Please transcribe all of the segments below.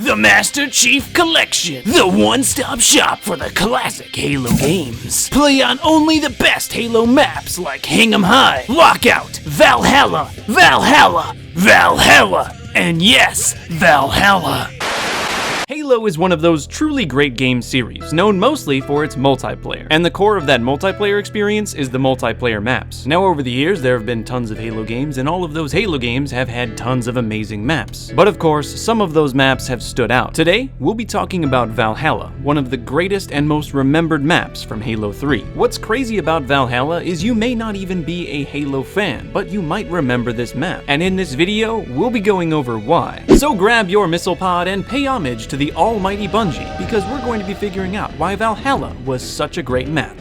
The Master Chief Collection, the one-stop shop for the classic Halo games. Play on only the best Halo maps like Hang 'em High, Lockout, Valhalla, Valhalla, Valhalla, and yes, Valhalla. Halo is one of those truly great game series, known mostly for its multiplayer. And the core of that multiplayer experience is the multiplayer maps. Now over the years, there have been tons of Halo games, and all of those Halo games have had tons of amazing maps. But of course, some of those maps have stood out. Today, we'll be talking about Valhalla, one of the greatest and most remembered maps from Halo 3. What's crazy about Valhalla is you may not even be a Halo fan, but you might remember this map. And in this video, we'll be going over why. So grab your missile pod and pay homage to the almighty Bungie, because we're going to be figuring out why Valhalla was such a great map.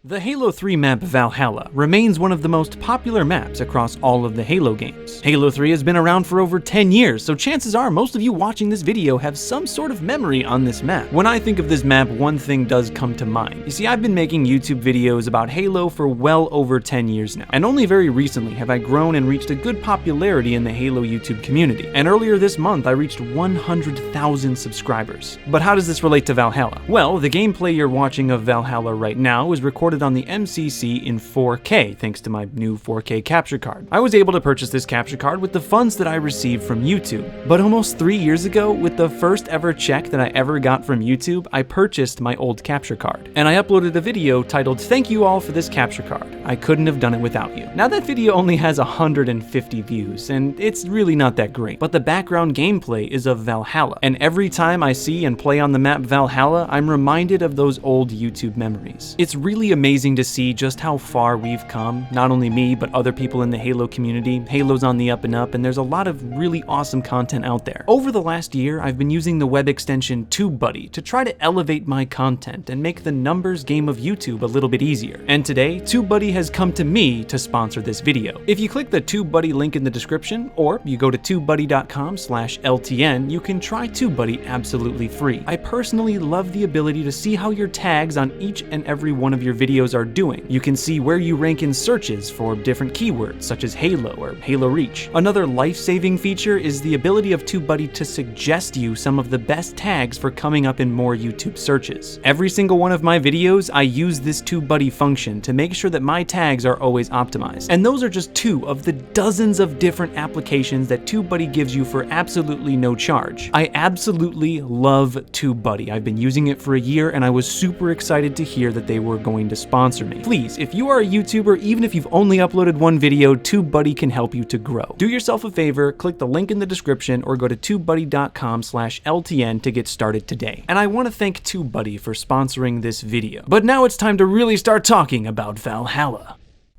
The Halo 3 map Valhalla remains one of the most popular maps across all of the Halo games. Halo 3 has been around for over 10 years, so chances are most of you watching this video have some sort of memory on this map. When I think of this map, one thing does come to mind. You see, I've been making YouTube videos about Halo for well over 10 years now, and only very recently have I grown and reached a good popularity in the Halo YouTube community. And earlier this month, I reached 100,000 subscribers. But how does this relate to Valhalla? Well, the gameplay you're watching of Valhalla right now is recorded on the MCC in 4K thanks to my new 4K capture card. I was able to purchase this capture card with the funds that I received from YouTube. But almost 3 years ago, with the first ever check that I ever got from YouTube, I purchased my old capture card. And I uploaded a video titled "Thank you all for this capture card. I couldn't have done it without you." Now that video only has 150 views, and it's really not that great. But the background gameplay is of Valhalla. And every time I see and play on the map Valhalla, I'm reminded of those old YouTube memories. It's really amazing to see just how far we've come, not only me, but other people in the Halo community. Halo's on the up and up, and there's a lot of really awesome content out there. Over the last year, I've been using the web extension TubeBuddy to try to elevate my content and make the numbers game of YouTube a little bit easier. And today, TubeBuddy has come to me to sponsor this video. If you click the TubeBuddy link in the description, or you go to tubebuddy.com/LTN, you can try TubeBuddy absolutely free. I personally love the ability to see how your tags on each and every one of your videos are doing. You can see where you rank in searches for different keywords such as Halo or Halo Reach. Another life-saving feature is the ability of TubeBuddy to suggest you some of the best tags for coming up in more YouTube searches. Every single one of my videos, I use this TubeBuddy function to make sure that my tags are always optimized. And those are just two of the dozens of different applications that TubeBuddy gives you for absolutely no charge. I absolutely love TubeBuddy. I've been using it for a year, and I was super excited to hear that they were going to sponsor me. Please, if you are a YouTuber, even if you've only uploaded one video, TubeBuddy can help you to grow. Do yourself a favor, click the link in the description or go to tubebuddy.com/LTN to get started today. And I want to thank TubeBuddy for sponsoring this video. But now it's time to really start talking about Valhalla.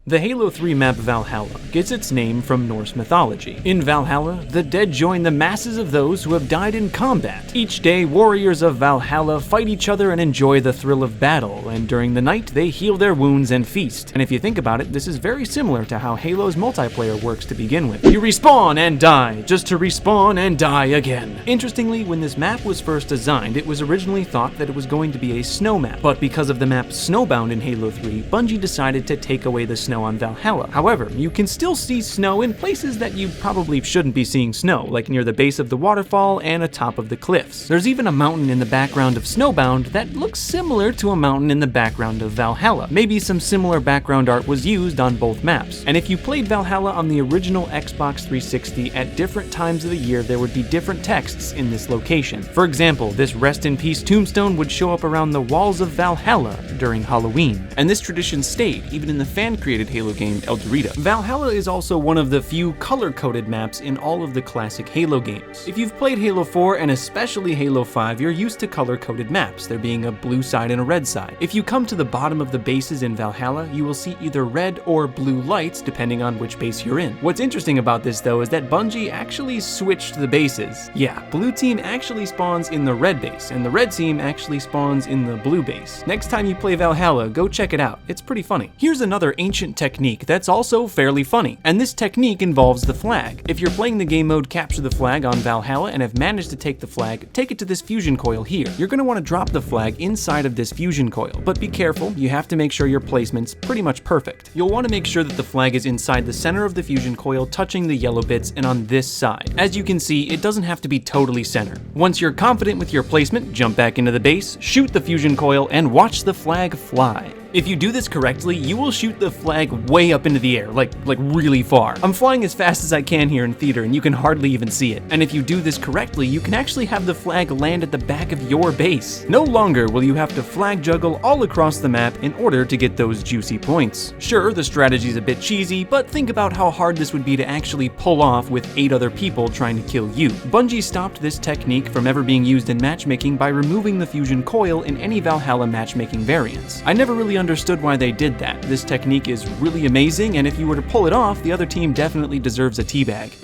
The Halo 3 map Valhalla gets its name from Norse mythology. In Valhalla, the dead join the masses of those who have died in combat. Each day, warriors of Valhalla fight each other and enjoy the thrill of battle, and during the night, they heal their wounds and feast. And if you think about it, this is very similar to how Halo's multiplayer works to begin with. You respawn and die, just to respawn and die again. Interestingly, when this map was first designed, it was originally thought that it was going to be a snow map, but because of the map Snowbound in Halo 3, Bungie decided to take away the snow on Valhalla. However, you can still see snow in places that you probably shouldn't be seeing snow, like near the base of the waterfall and atop of the cliffs. There's even a mountain in the background of Snowbound that looks similar to a mountain in the background of Valhalla. Maybe some similar background art was used on both maps. And if you played Valhalla on the original Xbox 360, at different times of the year there would be different texts in this location. For example, this Rest in Peace tombstone would show up around the walls of Valhalla during Halloween. And this tradition stayed even in the fan-created Halo game El Dorito. Valhalla is also one of the few color-coded maps in all of the classic Halo games. If you've played Halo 4 and especially Halo 5, you're used to color-coded maps, there being a blue side and a red side. If you come to the bottom of the bases in Valhalla, you will see either red or blue lights depending on which base you're in. What's interesting about this though is that Bungie actually switched the bases. Yeah, blue team actually spawns in the red base, and the red team actually spawns in the blue base. Next time you play Valhalla, go check it out. It's pretty funny. Here's another ancient technique that's also fairly funny, and this technique involves the flag. If you're playing the game mode Capture the Flag on Valhalla and have managed to take the flag, take it to this fusion coil here. You're going to want to drop the flag inside of this fusion coil, but be careful, you have to make sure your placement's pretty much perfect. You'll want to make sure that the flag is inside the center of the fusion coil, touching the yellow bits and on this side. As you can see, it doesn't have to be totally centered. Once you're confident with your placement, jump back into the base, shoot the fusion coil, and watch the flag fly. If you do this correctly, you will shoot the flag way up into the air, like really far. I'm flying as fast as I can here in theater and you can hardly even see it. And if you do this correctly, you can actually have the flag land at the back of your base. No longer will you have to flag juggle all across the map in order to get those juicy points. Sure, the strategy's a bit cheesy, but think about how hard this would be to actually pull off with 8 other people trying to kill you. Bungie stopped this technique from ever being used in matchmaking by removing the fusion coil in any Valhalla matchmaking variants. I never really understood why they did that. This technique is really amazing, and if you were to pull it off, the other team definitely deserves a teabag.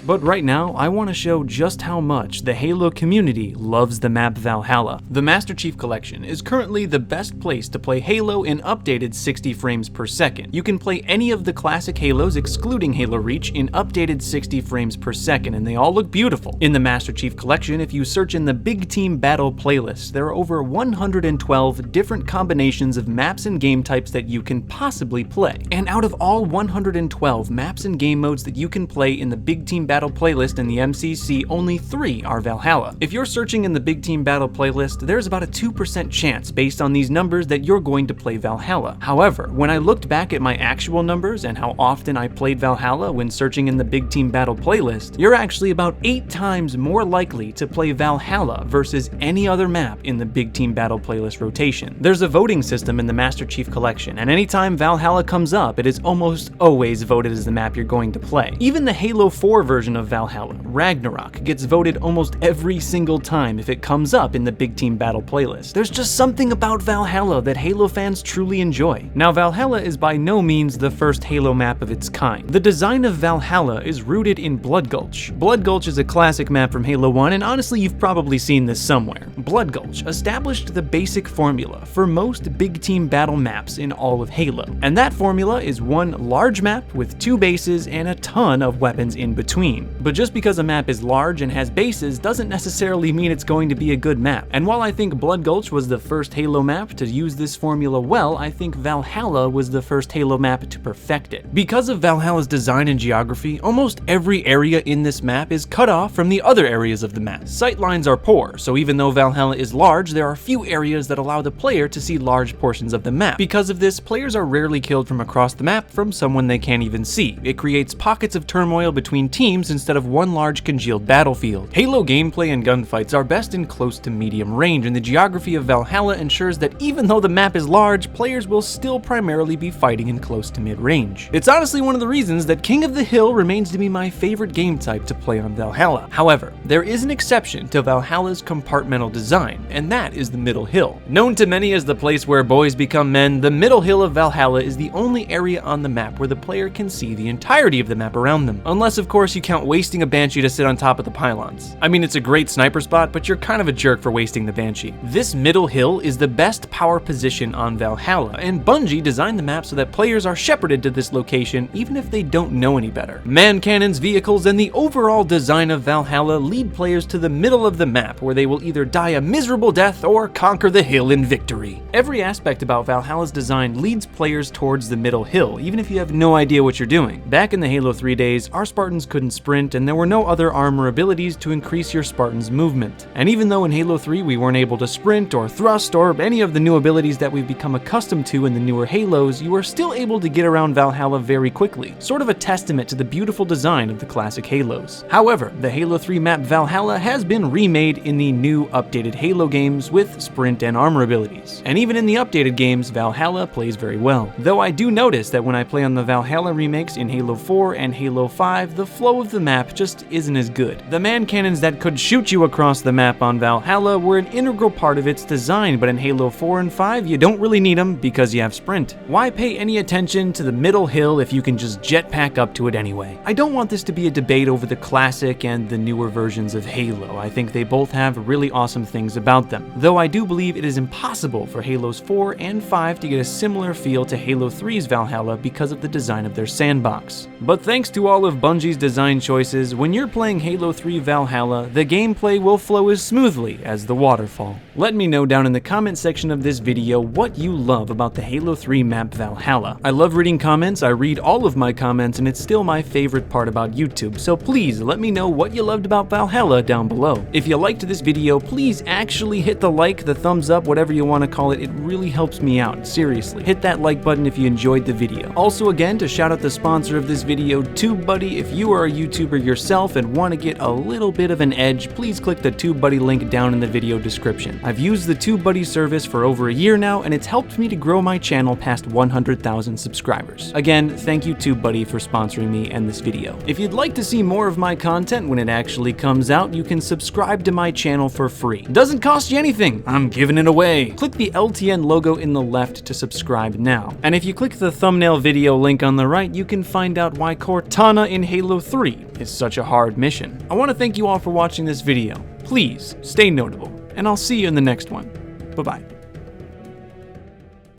But right now, I want to show just how much the Halo community loves the map Valhalla. The Master Chief Collection is currently the best place to play Halo in updated 60 frames per second. You can play any of the classic Halos excluding Halo Reach in updated 60 frames per second, and they all look beautiful. In the Master Chief Collection, if you search in the Big Team Battle playlist, there are over 112 different combinations of maps and game types that you can possibly play. And out of all 112 maps and game modes that you can play in the Big Team Battle playlist in the MCC, only 3 are Valhalla. If you're searching in the Big Team Battle playlist, there's about a 2% chance based on these numbers that you're going to play Valhalla. However, when I looked back at my actual numbers and how often I played Valhalla when searching in the Big Team Battle playlist, you're actually about 8 times more likely to play Valhalla versus any other map in the Big Team Battle playlist rotation. There's a voting system in the Master Chief Collection, and anytime Valhalla comes up, it is almost always voted as the map you're going to play. Even the Halo 4 version of Valhalla, Ragnarok, gets voted almost every single time if it comes up in the Big Team Battle playlist. There's just something about Valhalla that Halo fans truly enjoy. Now, Valhalla is by no means the first Halo map of its kind. The design of Valhalla is rooted in Blood Gulch. Blood Gulch is a classic map from Halo 1, and honestly, you've probably seen this somewhere. Blood Gulch established the basic formula for most Big Team Battle maps in all of Halo, and that formula is one large map with 2 bases and a ton of weapons in between. But just because a map is large and has bases doesn't necessarily mean it's going to be a good map. And while I think Blood Gulch was the first Halo map to use this formula well, I think Valhalla was the first Halo map to perfect it. Because of Valhalla's design and geography, almost every area in this map is cut off from the other areas of the map. Sightlines are poor, so even though Valhalla is large, there are few areas that allow the player to see large portions of the map. Because of this, players are rarely killed from across the map from someone they can't even see. It creates pockets of turmoil between teams instead of one large congealed battlefield. Halo gameplay and gunfights are best in close to medium range, and the geography of Valhalla ensures that even though the map is large, players will still primarily be fighting in close to mid-range. It's honestly one of the reasons that King of the Hill remains to be my favorite game type to play on Valhalla. However, there is an exception to Valhalla's compartmental design, and that is the Middle Hill. Known to many as the place where boys become men, the Middle Hill of Valhalla is the only area on the map where the player can see the entirety of the map around them. Unless, of course, you count wasting a Banshee to sit on top of the pylons. I mean, it's a great sniper spot, but you're kind of a jerk for wasting the Banshee. This Middle Hill is the best power position on Valhalla, and Bungie designed the map so that players are shepherded to this location even if they don't know any better. Man cannons, vehicles, and the overall design of Valhalla lead players to the middle of the map, where they will either die a miserable death or conquer the hill in victory. Every aspect about Valhalla's design leads players towards the Middle Hill, even if you have no idea what you're doing. Back in the Halo 3 days, our Spartans couldn't sprint, and there were no other armor abilities to increase your Spartan's movement. And even though in Halo 3 we weren't able to sprint or thrust or any of the new abilities that we've become accustomed to in the newer Halos, you are still able to get around Valhalla very quickly, sort of a testament to the beautiful design of the classic Halos. However, the Halo 3 map Valhalla has been remade in the new updated Halo games with sprint and armor abilities. And even in the updated games, Valhalla plays very well. Though I do notice that when I play on the Valhalla remakes in Halo 4 and Halo 5, the flow of of the map just isn't as good. The man cannons that could shoot you across the map on Valhalla were an integral part of its design, but in Halo 4 and 5 you don't really need them because you have sprint. Why pay any attention to the middle hill if you can just jetpack up to it anyway? I don't want this to be a debate over the classic and the newer versions of Halo. I think they both have really awesome things about them, though I do believe it is impossible for Halos 4 and 5 to get a similar feel to Halo 3's Valhalla because of the design of their sandbox. But thanks to all of Bungie's design choices, when you're playing Halo 3 Valhalla, the gameplay will flow as smoothly as the waterfall. Let me know down in the comment section of this video what you love about the Halo 3 map Valhalla. I love reading comments, I read all of my comments, and it's still my favorite part about YouTube, so please let me know what you loved about Valhalla down below. If you liked this video, please actually hit the like, the thumbs up, whatever you want to call it. It really helps me out, seriously. Hit that like button if you enjoyed the video. Also, again, to shout out the sponsor of this video, TubeBuddy. If you are a YouTuber yourself and want to get a little bit of an edge, please click the TubeBuddy link down in the video description. I've used the TubeBuddy service for over a year now, and it's helped me to grow my channel past 100,000 subscribers. Again, thank you TubeBuddy for sponsoring me and this video. If you'd like to see more of my content when it actually comes out, you can subscribe to my channel for free. Doesn't cost you anything, I'm giving it away. Click the LTN logo in the left to subscribe now. And if you click the thumbnail video link on the right, you can find out why Cortana in Halo 3 is such a hard mission. I want to thank you all for watching this video. Please stay notable, and I'll see you in the next one. Bye-bye.